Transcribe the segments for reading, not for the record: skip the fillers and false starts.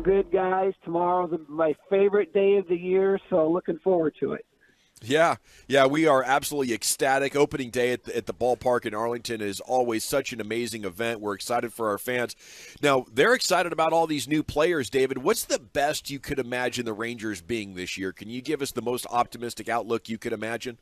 good, guys. Tomorrow's my favorite day of the year, so looking forward to it. Yeah, we are absolutely ecstatic. Opening day at the ballpark in Arlington is always such an amazing event. We're excited for our fans. Now, they're excited about all these new players, David. What's the best you could imagine the Rangers being this year? Can you give us the most optimistic outlook you could imagine?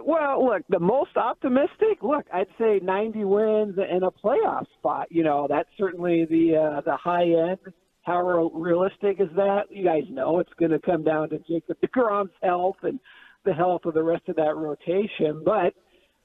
Well, look, the most optimistic, I'd say 90 wins and a playoff spot. That's certainly the high end. How realistic is that? You guys know it's going to come down to Jacob deGrom's health and the health of the rest of that rotation. But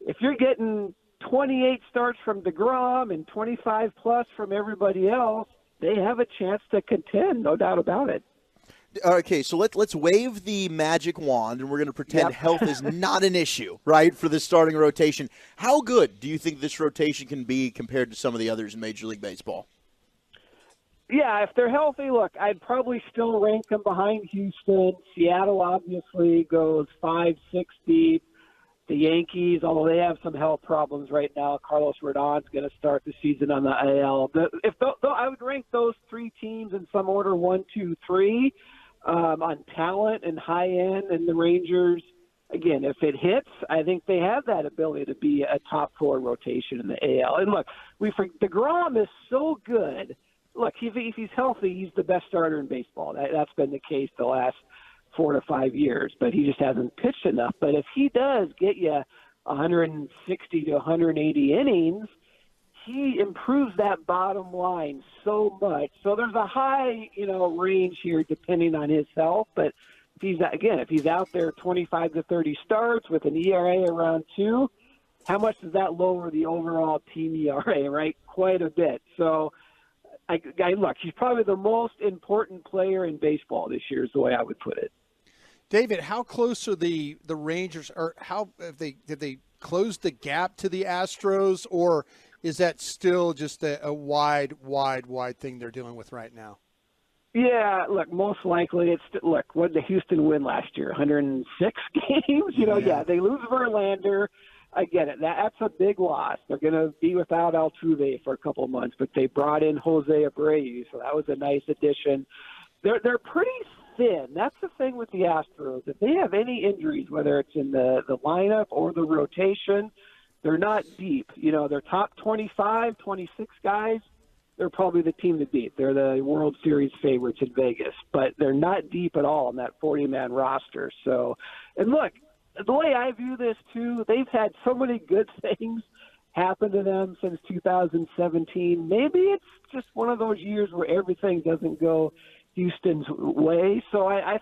if you're getting 28 starts from deGrom and 25 plus from everybody else, they have a chance to contend, no doubt about it. Okay, so let's wave the magic wand, and we're going to pretend health is not an issue, right, for the starting rotation. How good do you think this rotation can be compared to some of the others in Major League Baseball? Yeah, if they're healthy, I'd probably still rank them behind Houston. Seattle obviously goes 5-6 deep. The Yankees, although they have some health problems right now, Carlos Rodon's going to start the season on the IL. I would rank those three teams in some order, 1, 2, 3, on talent and high end. And the Rangers, again, if it hits, I think they have that ability to be a top 4 rotation in the AL. And deGrom is so good. Look, if he's healthy, he's the best starter in baseball. That's been the case the last 4 to 5 years, but he just hasn't pitched enough. But if he does get you 160 to 180 innings, he improves that bottom line so much. So there's a high, range here depending on his health. But if he's out there 25 to 30 starts with an ERA around 2, how much does that lower the overall team ERA, right? Quite a bit. So, he's probably the most important player in baseball this year is the way I would put it. David, how close are the Rangers, or did they close the gap to the Astros, or is that still just a wide thing they're dealing with right now? Yeah, most likely what did the Houston win last year? 106 games? They lose Verlander. I get it. That's a big loss. They're going to be without Altuve for a couple of months, but they brought in Jose Abreu, so that was a nice addition. They're pretty thin. That's the thing with the Astros. If they have any injuries, whether it's in the lineup or the rotation, they're not deep. Their top 25, 26 guys, they're probably the team to beat. They're the World Series favorites in Vegas, but they're not deep at all in that 40-man roster. So, and look, the way I view this, too, they've had so many good things happen to them since 2017. Maybe it's just one of those years where everything doesn't go Houston's way. So I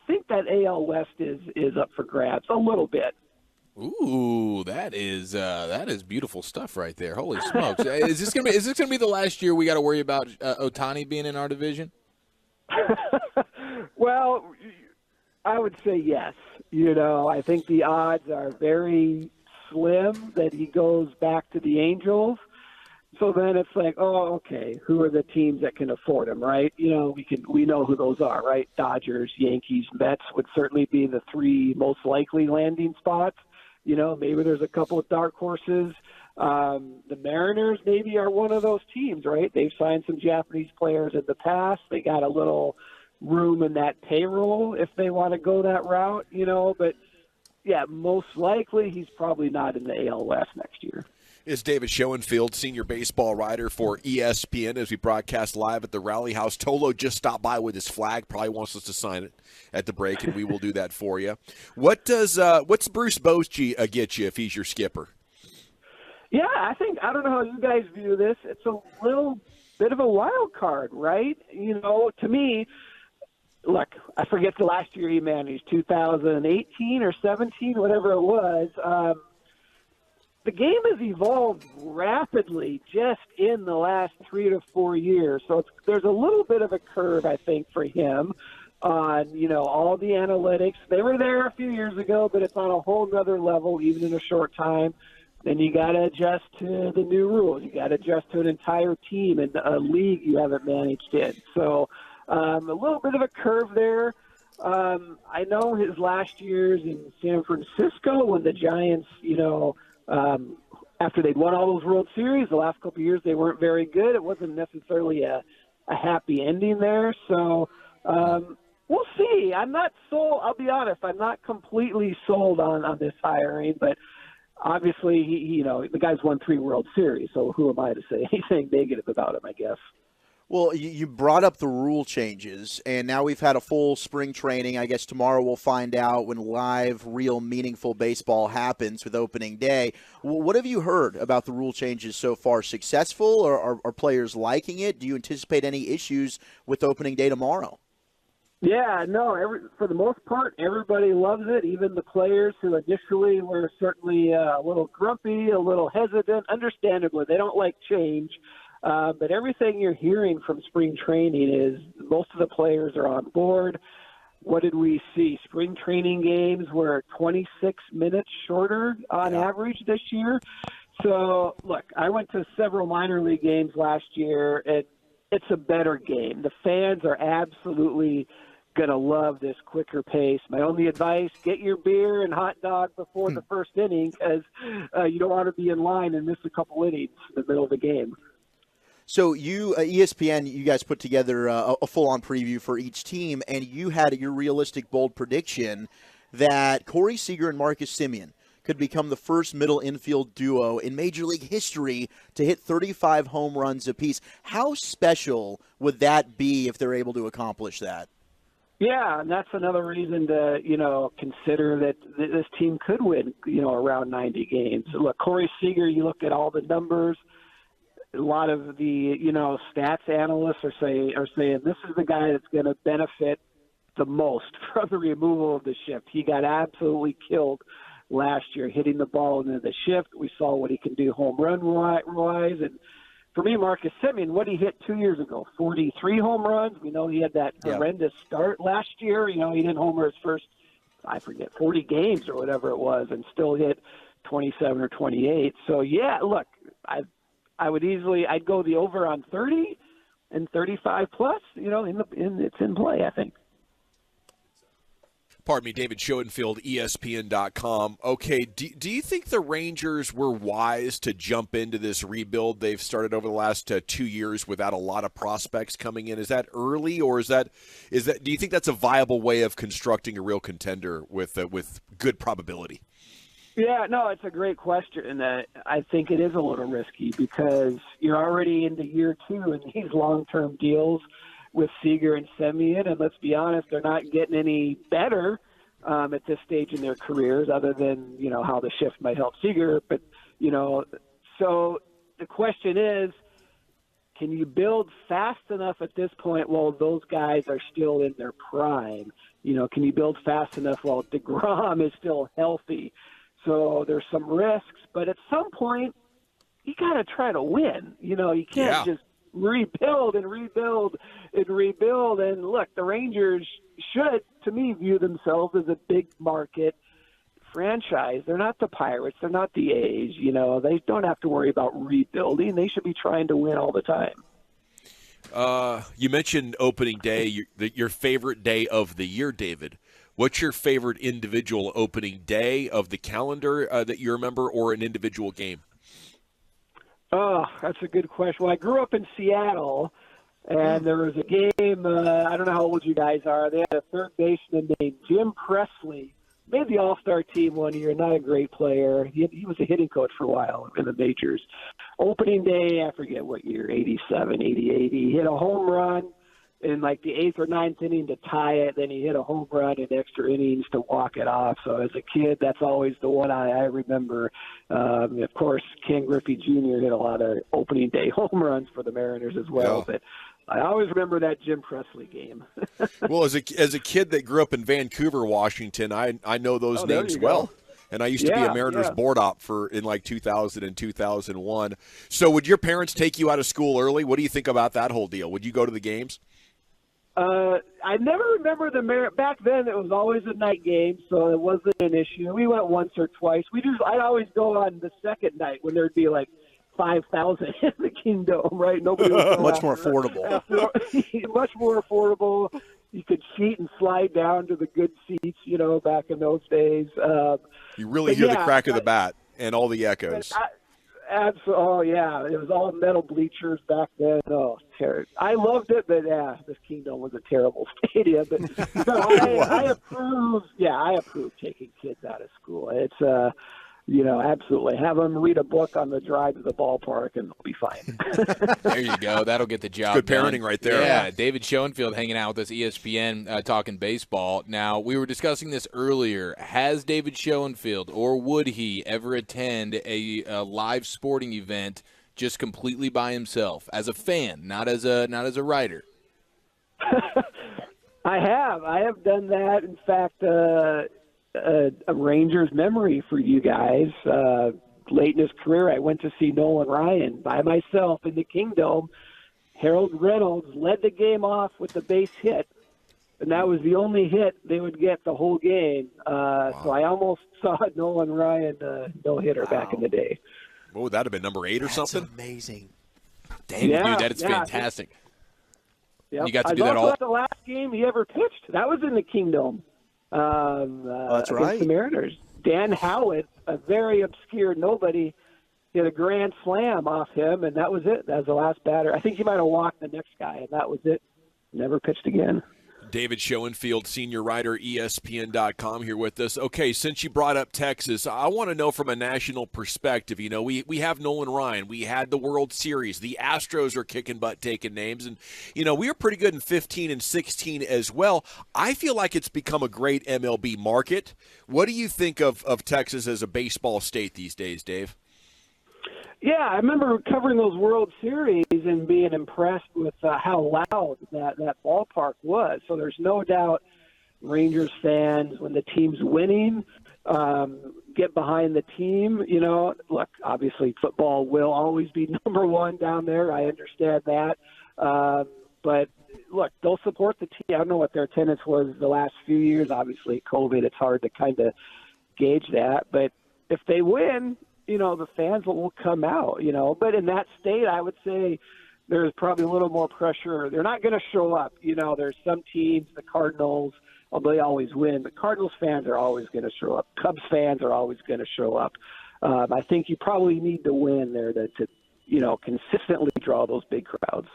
think that AL West is up for grabs a little bit. Ooh, that is beautiful stuff right there. Holy smokes! Is this gonna be the last year we got to worry about Ohtani being in our division? Well, I would say yes. I think the odds are very slim that he goes back to the Angels. So then it's like, oh, okay, who are the teams that can afford him, right? We know who those are, right? Dodgers, Yankees, Mets would certainly be the 3 most likely landing spots. Maybe there's a couple of dark horses. The Mariners maybe are one of those teams, right? They've signed some Japanese players in the past. They got a little room in that payroll if they want to go that route, but yeah, most likely he's probably not in the AL West next year. Is David Schoenfield, senior baseball writer for ESPN, as we broadcast live at the Rally House. Tolo just stopped by with his flag, probably wants us to sign it at the break, and we will do that for you. What's Bruce Bochy get you if he's your skipper? Yeah, I don't know how you guys view this. It's a little bit of a wild card, right? To me, look, I forget the last year he managed, 2018 or 17, whatever it was. The game has evolved rapidly just in the last 3 to 4 years. So there's a little bit of a curve, I think, for him on, all the analytics. They were there a few years ago, but it's on a whole nother level, even in a short time. Then you got to adjust to the new rules. You got to adjust to an entire team and a league you haven't managed in. So a little bit of a curve there. I know his last years in San Francisco when the Giants, after they'd won all those World Series, the last couple of years they weren't very good. It wasn't necessarily a a happy ending there. So we'll see. I'm not sold. I'll be honest. I'm not completely sold on this hiring, but obviously, he the guy's won 3 World Series, so who am I to say anything negative about him, I guess. Well, you brought up the rule changes, and now we've had a full spring training. I guess tomorrow we'll find out when live, real, meaningful baseball happens with opening day. What have you heard about the rule changes so far? Successful, or are players liking it? Do you anticipate any issues with opening day tomorrow? Yeah, no, for the most part, everybody loves it, even the players who initially were certainly a little grumpy, a little hesitant. Understandably, they don't like change. But everything you're hearing from spring training is most of the players are on board. What did we see? Spring training games were 26 minutes shorter on average this year. So, look, I went to several minor league games last year, and it's a better game. The fans are absolutely going to love this quicker pace. My only advice, get your beer and hot dog before the first inning, because you don't want to be in line and miss a couple innings in the middle of the game. So you, ESPN, you guys put together a full-on preview for each team, and you had your realistic, bold prediction that Corey Seager and Marcus Semien could become the first middle infield duo in Major League history to hit 35 home runs apiece. How special would that be if they're able to accomplish that? Yeah, and that's another reason to, consider that this team could win, around 90 games. Look, Corey Seager, you look at all the numbers. A lot of the, stats analysts are saying this is the guy that's going to benefit the most from the removal of the shift. He got absolutely killed last year hitting the ball into the shift. We saw what he can do home run wise. And for me, Marcus Semien, what he hit 2 years ago, 43 home runs. We know he had that horrendous start last year. He didn't homer his first, 40 games or whatever it was, and still hit 27 or 28. So, yeah, look, I'd go the over on 30 and 35 plus, it's in play, I think. Pardon me, David Schoenfield, ESPN.com. Okay, do you think the Rangers were wise to jump into this rebuild they've started over the last 2 years without a lot of prospects coming in? Is that early, or is that do you think that's a viable way of constructing a real contender with good probability? Yeah, no, it's a great question, and I think it is a little risky because you're already into year 2 in these long-term deals with Seager and Semien, and let's be honest, they're not getting any better at this stage in their careers, other than how the shift might help Seager. But so the question is, can you build fast enough at this point while those guys are still in their prime? Can you build fast enough while deGrom is still healthy? So there's some risks, but at some point, you got to try to win. You can't just rebuild and rebuild and rebuild. And look, the Rangers should, to me, view themselves as a big market franchise. They're not the Pirates. They're not the A's. They don't have to worry about rebuilding. They should be trying to win all the time. You mentioned opening day, your favorite day of the year, David. What's your favorite individual opening day of the calendar that you remember, or an individual game? Oh, that's a good question. Well, I grew up in Seattle, and there was a game, I don't know how old you guys are. They had a third baseman named Jim Presley. Made the All-Star team one year, not a great player. He was a hitting coach for a while in the majors. Opening day, I forget what year, 87, 88. He hit a home run in like the 8th or 9th inning to tie it. Then he hit a home run in extra innings to walk it off. So as a kid, that's always the one I remember. Of course, Ken Griffey Jr. hit a lot of opening day home runs for the Mariners as well. Yeah. But I always remember that Jim Presley game. Well, as a kid that grew up in Vancouver, Washington, I know those names well. Go. And I used to be a Mariners board op in like 2000 and 2001. So would your parents take you out of school early? What do you think about that whole deal? Would you go to the games? I never remember back then. It was always a night game, so it wasn't an issue. We went once or twice. I'd always go on the second night when there'd be like 5,000 in the Kingdom, right? Nobody was much more affordable. Much more affordable. You could seat and slide down to the good seats, back in those days. You really hear the crack of the bat and all the echoes. Absolutely. Oh, yeah. It was all metal bleachers back then. Oh, terrible. I loved it, but this Kingdome was a terrible stadium. But no, I approve. Yeah, I approve taking kids out of school. It's absolutely. Have them read a book on the drive to the ballpark, and they'll be fine. There you go. That'll get the job Good done. parenting right there. Yeah, David Schoenfield hanging out with us, ESPN, talking baseball. Now, we were discussing this earlier. Has David Schoenfield, or would he ever attend a live sporting event just completely by himself, as a fan, not as a writer? I have done that. In fact, a Rangers memory for you guys. Late in his career, I went to see Nolan Ryan by myself in the Kingdome. Harold Reynolds led the game off with the base hit, and that was the only hit they would get the whole game. So I almost saw Nolan Ryan no-hitter back in the day. What would that have been, number 8 or something? Amazing. Dang, dude, that is fantastic. Yep. You got to do that all. That's the last game he ever pitched. That was in the Kingdome. That's right. Against the Mariners. Dan Howard, a very obscure nobody, hit a grand slam off him, and that was it. That was the last batter. I think he might have walked the next guy, and that was it. Never pitched again. David Schoenfield, senior writer, ESPN.com, here with us. Okay, since you brought up Texas, I want to know from a national perspective. We have Nolan Ryan. We had the World Series. The Astros are kicking butt, taking names. And, we were pretty good in 15 and 16 as well. I feel like it's become a great MLB market. What do you think of Texas as a baseball state these days, Dave? Yeah, I remember covering those World Series and being impressed with how loud that ballpark was. So there's no doubt Rangers fans, when the team's winning, get behind the team. Look, obviously football will always be number one down there. I understand that. But, look, they'll support the team. I don't know what their attendance was the last few years. Obviously, COVID, it's hard to kind of gauge that. But if they win, the fans will come out, But in that state, I would say there's probably a little more pressure. They're not going to show up. There's some teams, the Cardinals, although they always win, but Cardinals fans are always going to show up. Cubs fans are always going to show up. I think you probably need to win there to consistently draw those big crowds.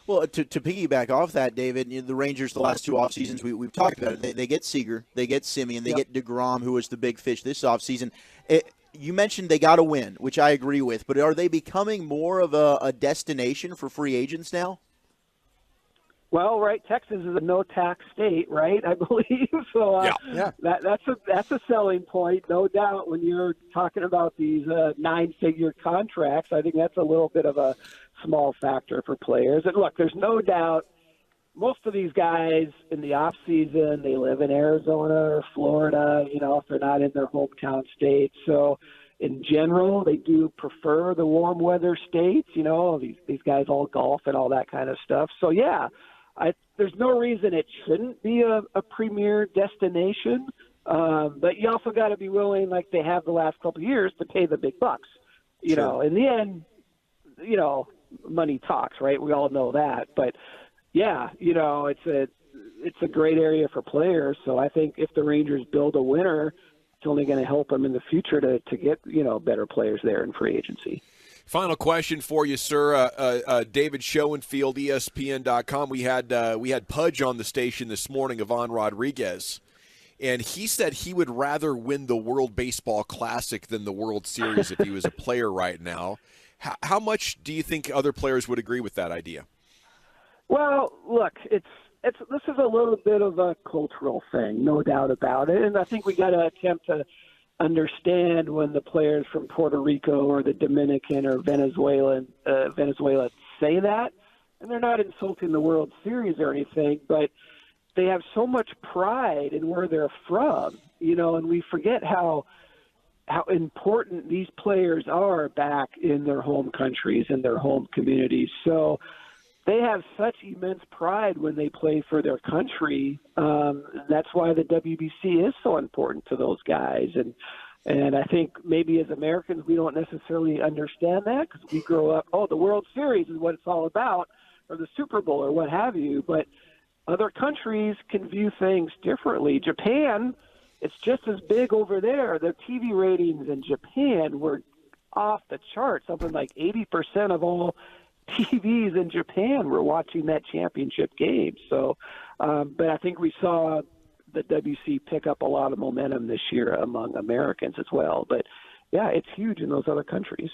Well, to piggyback off that, David, the Rangers the last 2 off seasons we've talked about it. They get Seager, they get Simeon, they get deGrom, who was the big fish this offseason. You mentioned they got to win, which I agree with, but are they becoming more of a destination for free agents now? Well, right, Texas is a no-tax state, right? I believe so. That's a selling point, no doubt. When you're talking about these 9-figure contracts, I think that's a little bit of a small factor for players. And look, there's no doubt most of these guys in the off season, they live in Arizona or Florida, if they're not in their hometown state. So in general, they do prefer the warm weather states, these guys all golf and all that kind of stuff. So there's no reason it shouldn't be a premier destination. But you also got to be willing, like they have the last couple of years, to pay the big bucks. In the end, money talks, right? We all know that. But yeah, it's a great area for players. So I think if the Rangers build a winner, it's only going to help them in the future to get, better players there in free agency. Final question for you, sir. David Schoenfield, ESPN.com. We had Pudge on the station this morning, Ivan Rodriguez, and he said he would rather win the World Baseball Classic than the World Series if he was a player right now. How much do you think other players would agree with that idea? Well, look, this is a little bit of a cultural thing, no doubt about it, and I think we got to attempt to understand when the players from Puerto Rico or the Dominican or Venezuela say that, and they're not insulting the World Series or anything, but they have so much pride in where they're from, and we forget how important these players are back in their home countries and their home communities. So they have such immense pride when they play for their country. That's why the WBC is so important to those guys. And I think maybe as Americans, we don't necessarily understand that because we grow up, the World Series is what it's all about, or the Super Bowl or what have you. But other countries can view things differently. Japan, it's just as big over there. The TV ratings in Japan were off the chart. Something like 80% of all TVs in Japan were watching that championship game. So, but I think we saw the WC pick up a lot of momentum this year among Americans as well. But yeah, it's huge in those other countries.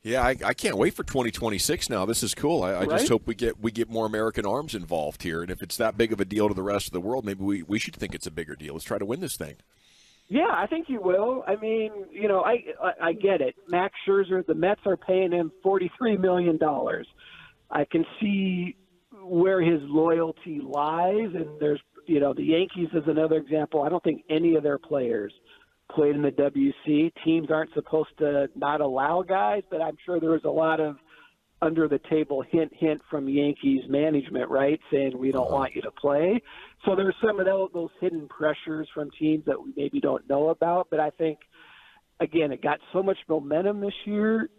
Yeah, I can't wait for 2026 now. This is cool. I just hope we get more American arms involved here. And if it's that big of a deal to the rest of the world, maybe we should think it's a bigger deal. Let's try to win this thing. Yeah, I think you will. I mean, I get it. Max Scherzer, the Mets are paying him $43 million. I can see where his loyalty lies, and there's, the Yankees is another example. I don't think any of their players played in the WC. Teams aren't supposed to not allow guys, but I'm sure there was a lot of under-the-table hint from Yankees management, right, saying we don't want you to play. So there's some of those hidden pressures from teams that we maybe don't know about. But I think, again, it got so much momentum this year.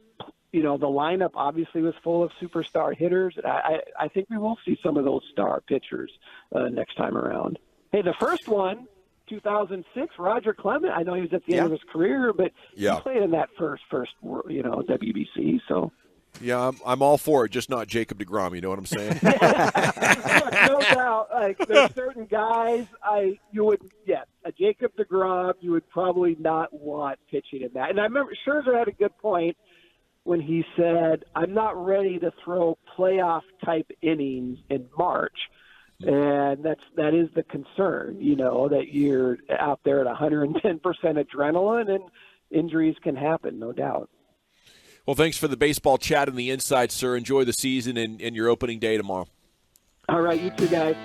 The lineup obviously was full of superstar hitters. I think we will see some of those star pitchers next time around. Hey, the first one, 2006, Roger Clemens. I know he was at the end of his career, but he played in that first WBC. So. Yeah, I'm all for it, just not Jacob deGrom. You know what I'm saying? Look, no doubt. There's certain guys a Jacob deGrom you would probably not want pitching in that. And I remember Scherzer had a good point when he said, "I'm not ready to throw playoff type innings in March." And that is the concern, that you're out there at 110% adrenaline and injuries can happen, no doubt. Well, thanks for the baseball chat and the insights, sir. Enjoy the season and your opening day tomorrow. All right, you too, guys.